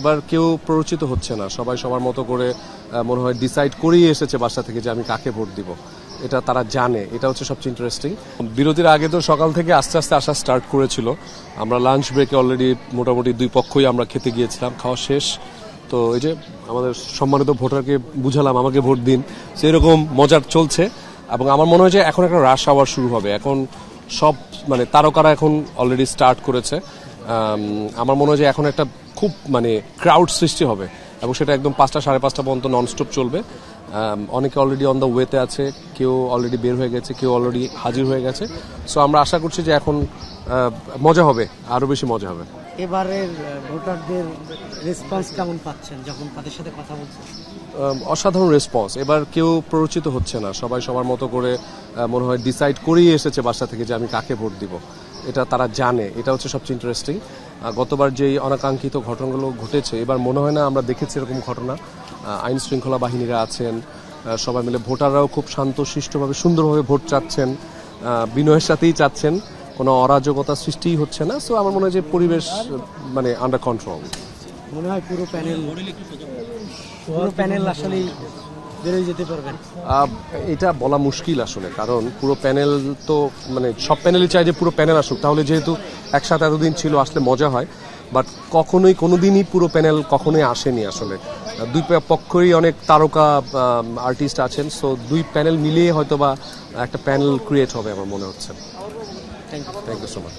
এবার কেউ প্ররোচিত হচ্ছে না, সবাই সবার মতো করে মনে হয় ডিসাইড করেই এসেছে বাসা থেকে যে আমি কাকে ভোট দিব। এটা তারা জানে, এটা হচ্ছে সবচেয়ে ইন্টারেস্টিং। বিরতির আগে তো সকাল থেকে আস্তে আস্তে আসা স্টার্ট করেছিল। আমরা লাঞ্চ ব্রেকে অলরেডি মোটামুটি দুই পক্ষই আমরা খেতে গিয়েছিলাম, খাওয়া শেষ। তো এই যে আমাদের সম্মানিত ভোটারকে বুঝালাম আমাকে ভোট দিন, সেরকম মজার চলছে। এবং আমার মনে হয় যে এখন একটা রাশ আওয়ার শুরু হবে। এখন সব তারকারা এখন অলরেডি স্টার্ট করেছে। আমার মনে হয় যে এখন একটা খুব ক্রাউড সৃষ্টি হবে এবং সেটা একদম 5টা সাড়ে 5টা পর্যন্ত ননস্টপ চলবে। অনেকে অলরেডি অন দ্য ওয়েতে আছে, কেউ অলরেডি বের হয়ে গেছে, কেউ অলরেডি হাজির হয়ে গেছে। সো আমরা আশা করছি যে এখন মজা হবে, আরো বেশি মজা হবে। এবারের ভোটারদের রেসপন্স কেমন পাচ্ছেন যখন তাদের সাথে কথা বলছেন? অসাধারণ রেসপন্স। এবার কেউ প্ররোচিত হচ্ছে না, সবাই সবার মতো করে মনে হয় ডিসাইড করেই এসেছে বাসা থেকে যে আমি কাকে ভোট দিব। এটা তারা জানে, এটা হচ্ছে সবচেয়ে ইন্টারেস্টিং। গতবার যেই অনাকাঙ্ক্ষিত ঘটনাগুলো ঘটেছে, এবার মনে হয় না আমরা দেখেছি এরকম ঘটনা। আইন শৃঙ্খলা বাহিনীরা আছেন, সবাই মিলে ভোটাররাও খুব শান্ত শিষ্টভাবে সুন্দরভাবে ভোট চাচ্ছেন, বিনয়ের সাথেই চাচ্ছেন, কোনো অরাজকতা সৃষ্টিই হচ্ছে না। সো আমার মনে হয় যে পরিবেশ আন্ডার কন্ট্রোল। মনে হয় পুরো প্যানেল আসলেই বেরোয় যেতে পারবেন। এটা বলা মুশকিল আসলে, কারণ পুরো প্যানেল তো সব প্যানেলই চাই যে পুরো প্যানেল আসুক, তাহলে যেহেতু একসাথে এতদিন ছিল আসলে মজা হয়। বাট কোনোদিনই পুরো প্যানেল কখনোই আসেনি আসলে। দুই পক্ষই অনেক তারকা আর্টিস্ট আছেন। সো দুই প্যানেল মিলিয়ে হয়তো বা একটা প্যানেল ক্রিয়েট হবে আমার মনে হচ্ছে। Thank you so much.